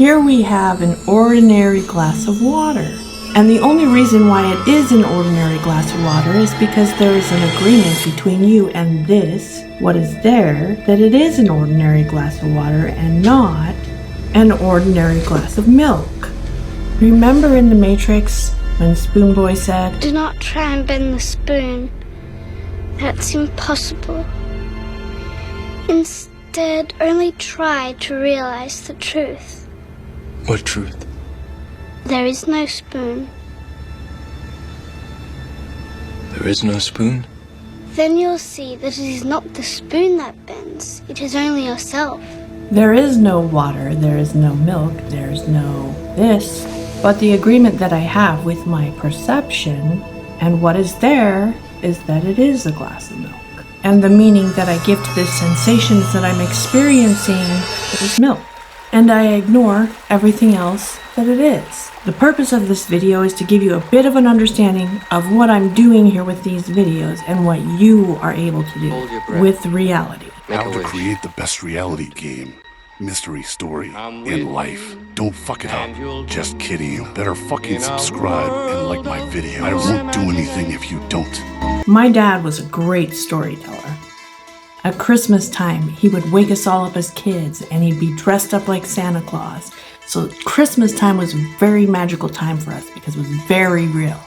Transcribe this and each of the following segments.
Here we have an ordinary glass of water. And the only reason why it is an ordinary glass of water is because there is an agreement between you and this, what is there, that it is an ordinary glass of water and not an ordinary glass of milk. Remember in The Matrix when Spoon Boy said, "Do not try and bend the spoon. That's impossible. Instead, only try to realize the truth." What truth? There is no spoon. There is no spoon? Then you'll see that it is not the spoon that bends. It is only yourself. there is no water, there is no milk, there's no this, but the agreement that I have with my perception and what is there is that it is a glass of milk. And the meaning that I give to the sensations that I'm experiencing is milk. And I ignore everything else that it is. The purpose of this video is to give you a bit of an understanding of what I'm doing here with these videos and what you are able to do with reality. How to create the best reality game, mystery story, in life. Don't fuck it up. Just kidding. You better fucking subscribe and like my video. I won't do anything if you don't. My dad was a great storyteller. At Christmas time, he would wake us all up as kids and he'd be dressed up like Santa Claus. So Christmas time was a very magical time for us because it was very real.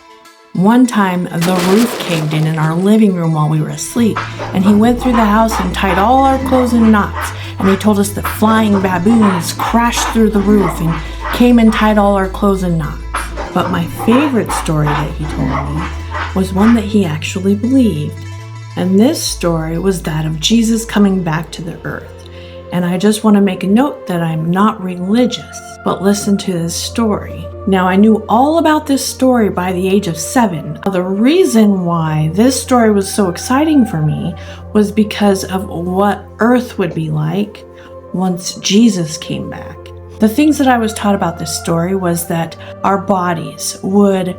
One time, the roof caved in our living room while we were asleep, and he went through the house and tied all our clothes in knots, and he told us that flying baboons crashed through the roof and came and tied all our clothes in knots. But my favorite story that he told me was one that he actually believed. And this story was that of Jesus coming back to the earth. And I just want to make a note that I'm not religious, but listen to this story. Now, I knew all about this story by the age of 7. The reason why this story was so exciting for me was because of what earth would be like once Jesus came back. The things that I was taught about this story was that our bodies would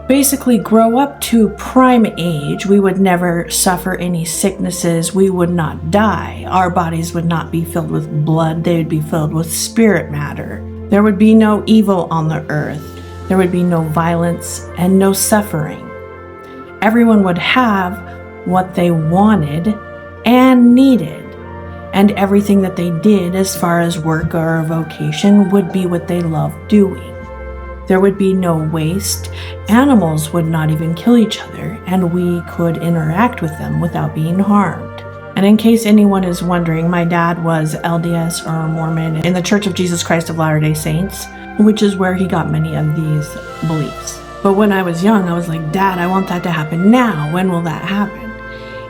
basically grow up to prime age. We would never suffer any sicknesses. We would not die. Our bodies would not be filled with blood. They would be filled with spirit matter. There would be no evil on the earth. There would be no violence and no suffering. Everyone would have what they wanted and needed. And everything that they did as far as work or a vocation would be what they loved doing. There would be no waste. Animals would not even kill each other, and we could interact with them without being harmed. And in case anyone is wondering, my dad was LDS or Mormon in the Church of Jesus Christ of Latter-day Saints, which is where he got many of these beliefs. But when I was young, I was like, Dad, I want that to happen now. When will that happen?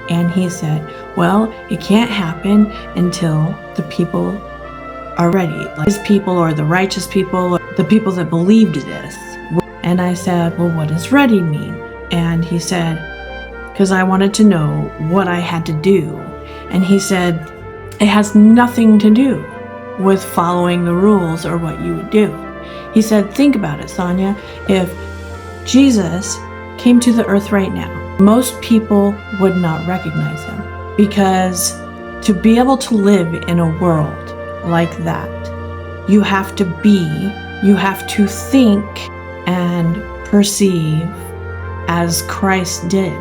And he said, well, it can't happen until the people are ready. Like his people or the righteous people, or the people that believed this. And I said, well, what does ready mean? And he said, because I wanted to know what I had to do. And he said, it has nothing to do with following the rules or what you would do. He said, think about it, Sonia. If Jesus came to the earth right now, most people would not recognize him, because to be able to live in a world like that, you have to think and perceive as Christ did.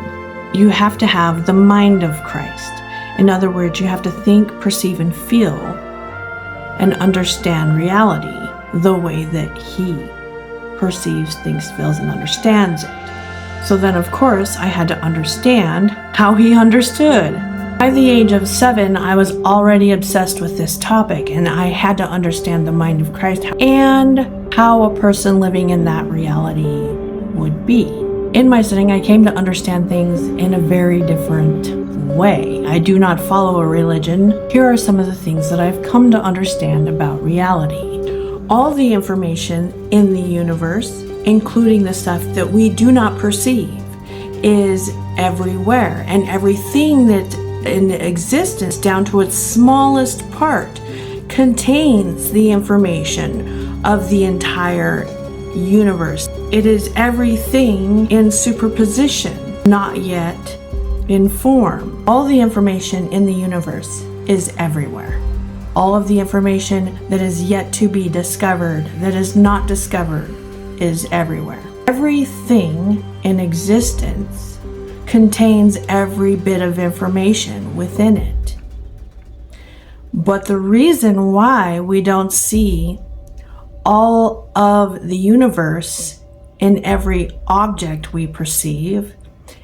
You have to have the mind of Christ. In other words, you have to think, perceive, and feel and understand reality the way that he perceives, thinks, feels, and understands it. So then, of course, I had to understand how he understood. By the age of 7, I was already obsessed with this topic, and I had to understand the mind of Christ and how a person living in that reality would be. In my studying, I came to understand things in a very different way. I do not follow a religion. Here are some of the things that I've come to understand about reality. All the information in the universe, including the stuff that we do not perceive, is everywhere, and everything that in existence down to its smallest part contains the information of the entire universe. It is everything in superposition, not yet in form. All the information in the universe is everywhere. All of the information that is yet to be discovered, that is not discovered, is everywhere. Everything in existence contains every bit of information within it. But the reason why we don't see all of the universe in every object we perceive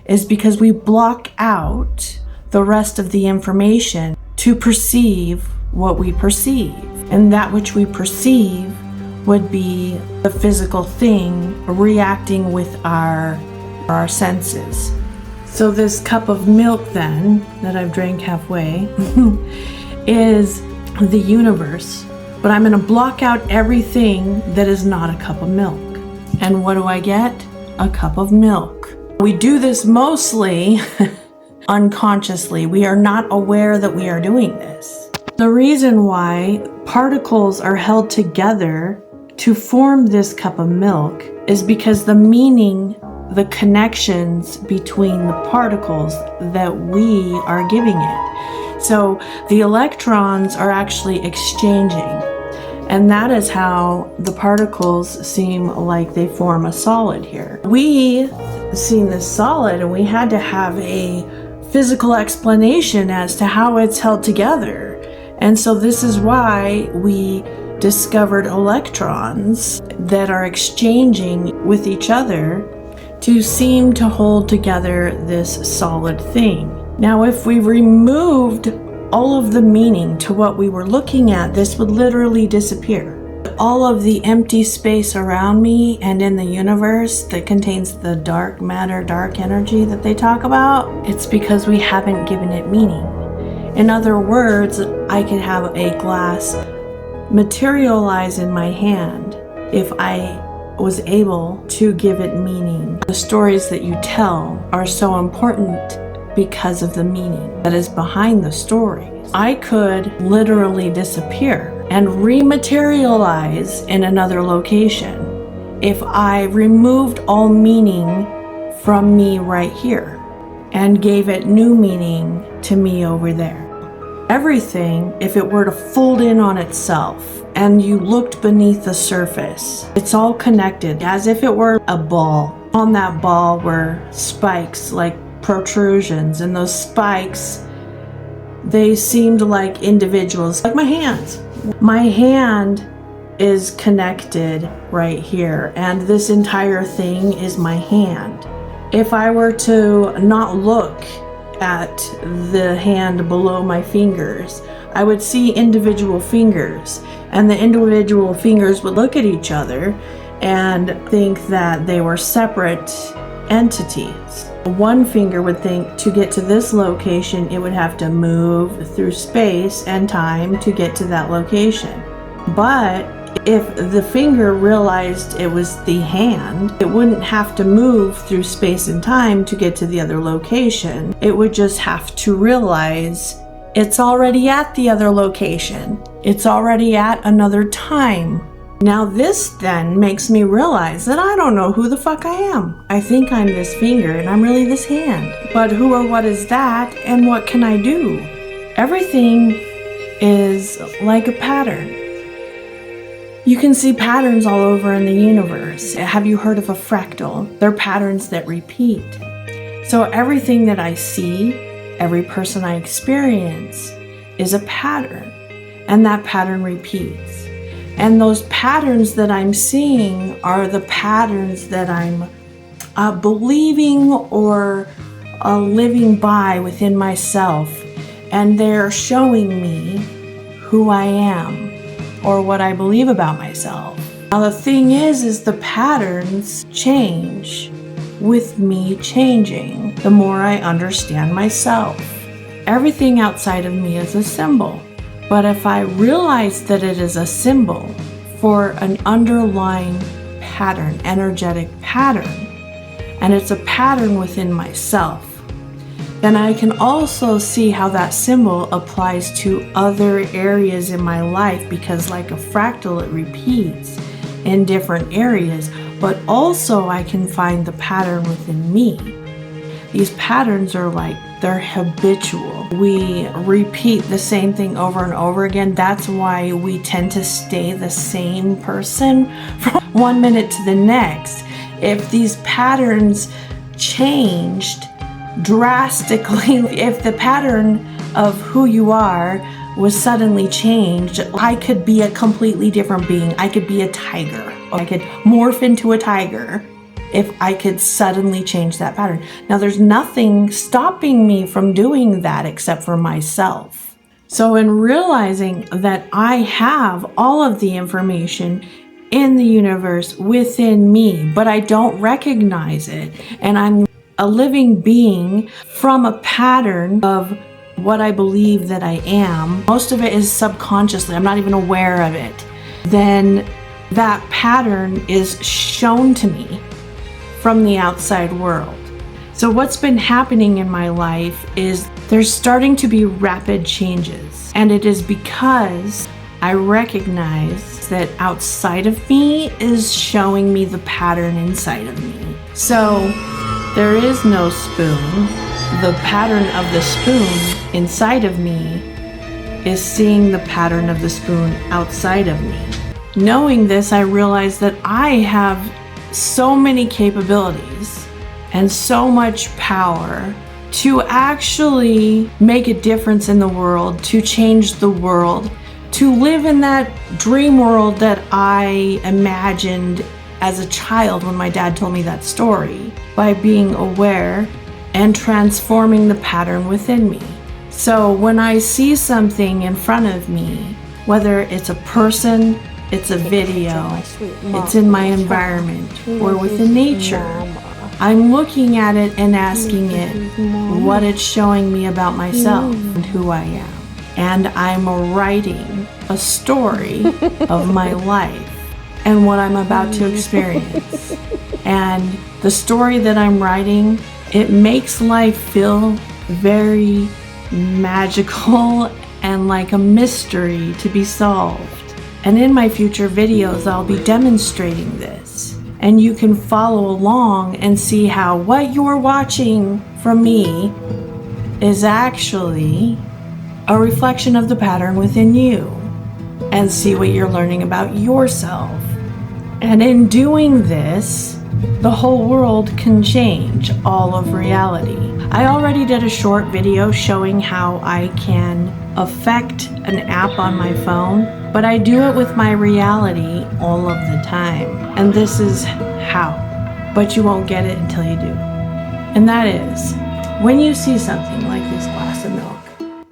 is because we block out the rest of the information to perceive what we perceive. And that which we perceive would be the physical thing reacting with our senses. So this cup of milk then, that I've drank halfway, is the universe. But I'm going to block out everything that is not a cup of milk. And what do I get? A cup of milk. We do this mostly unconsciously. We are not aware that we are doing this. The reason why particles are held together to form this cup of milk is because the meaning, the connections between the particles that we are giving it. So the electrons are actually exchanging. And that is how the particles seem like they form a solid here. We seen this solid and we had to have a physical explanation as to how it's held together. And so this is why we discovered electrons that are exchanging with each other to seem to hold together this solid thing. Now, if we removed all of the meaning to what we were looking at, this would literally disappear. All of the empty space around me and in the universe that contains the dark matter, dark energy that they talk about, it's because we haven't given it meaning. In other words, I could have a glass materialize in my hand if I was able to give it meaning. The stories that you tell are so important because of the meaning that is behind the stories. I could literally disappear and rematerialize in another location if I removed all meaning from me right here and gave it new meaning to me over there. Everything, if it were to fold in on itself and you looked beneath the surface, it's all connected as if it were a ball. On that ball were spikes, like protrusions, and those spikes, they seemed like individuals, like my hands. My hand is connected right here, and this entire thing is my hand. If I were to not look at the hand below my fingers, I would see individual fingers, and the individual fingers would look at each other and think that they were separate entities. One finger would think to get to this location, it would have to move through space and time to get to that location. But if the finger realized it was the hand, it wouldn't have to move through space and time to get to the other location. It would just have to realize it's already at the other location. It's already at another time. Now this then makes me realize that I don't know who the fuck I am. I think I'm this finger and I'm really this hand. But who or what is that, and what can I do? Everything is like a pattern. You can see patterns all over in the universe. Have you heard of a fractal? They're patterns that repeat. So everything that I see, every person I experience, is a pattern. And that pattern repeats. And those patterns that I'm seeing are the patterns that I'm believing or living by within myself. And they're showing me who I am or what I believe about myself. Now the thing is the patterns change with me changing the more I understand myself. Everything outside of me is a symbol. But if I realize that it is a symbol for an underlying pattern, energetic pattern, and it's a pattern within myself, then I can also see how that symbol applies to other areas in my life, because like a fractal, it repeats in different areas, but also I can find the pattern within me. These patterns are like They're habitual. We repeat the same thing over and over again. That's why we tend to stay the same person from 1 minute to the next. If these patterns changed drastically, if the pattern of who you are was suddenly changed, I could be a completely different being. I could be a tiger. I could morph into a tiger if I could suddenly change that pattern. Now, there's nothing stopping me from doing that except for myself. So in realizing that I have all of the information in the universe within me, but I don't recognize it, and I'm a living being from a pattern of what I believe that I am, most of it is subconsciously, I'm not even aware of it, then that pattern is shown to me from the outside world. So what's been happening in my life is there's starting to be rapid changes, and it is because I recognize that outside of me is showing me the pattern inside of me. So there is no spoon. The pattern of the spoon inside of me is seeing the pattern of the spoon outside of me. Knowing this, I realize that I have so many capabilities and so much power to actually make a difference in the world, to change the world, to live in that dream world that I imagined as a child when my dad told me that story, by being aware and transforming the pattern within me. So when I see something in front of me, whether it's a person, it's a video, it's in my environment, or within nature, I'm looking at it and asking it what it's showing me about myself and who I am. And I'm writing a story of my life and what I'm about to experience. And the story that I'm writing, it makes life feel very magical and like a mystery to be solved. And in my future videos, I'll be demonstrating this. And you can follow along and see how what you're watching from me is actually a reflection of the pattern within you, and see what you're learning about yourself. And in doing this, the whole world can change, all of reality. I already did a short video showing how I can affect an app on my phone, but I do it with my reality all of the time. And this is how, but you won't get it until you do. And that is, when you see something like this glass of milk,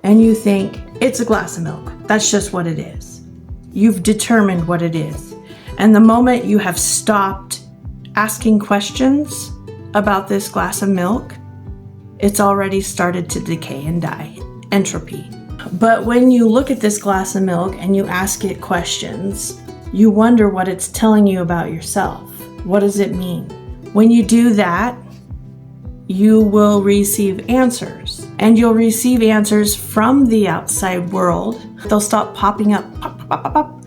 and you think, it's a glass of milk, that's just what it is. You've determined what it is. And the moment you have stopped asking questions about this glass of milk, it's already started to decay and die. Entropy. But when you look at this glass of milk and you ask it questions, you wonder what it's telling you about yourself. What does it mean? When you do that, you will receive answers. And you'll receive answers from the outside world. They'll stop popping up, pop, pop, pop, pop.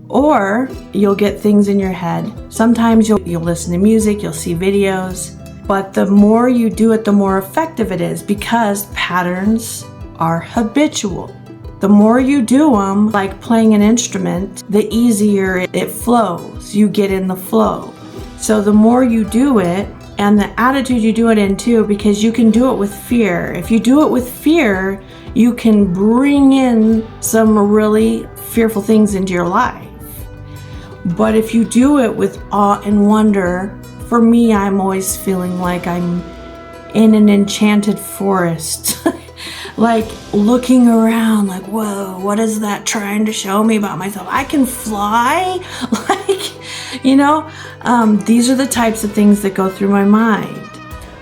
Or you'll get things in your head. Sometimes you'll listen to music, you'll see videos. But the more you do it, the more effective it is, because patterns are habitual. The more you do them, like playing an instrument, the easier it flows. You get in the flow. So the more you do it, and the attitude you do it in too, because you can do it with fear. If you do it with fear, you can bring in some really fearful things into your life. But if you do it with awe and wonder, for me, I'm always feeling like I'm in an enchanted forest. Like looking around like, whoa, what is that trying to show me about myself? I can fly? Like, you know, these are the types of things that go through my mind.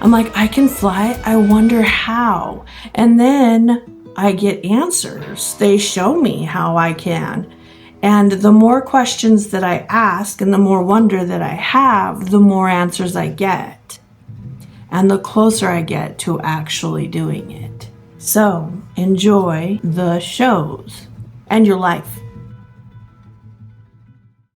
I'm like, I can fly? I wonder how. And then I get answers. They show me how I can. And the more questions that I ask and the more wonder that I have, the more answers I get. And the closer I get to actually doing it. So enjoy the shows and your life.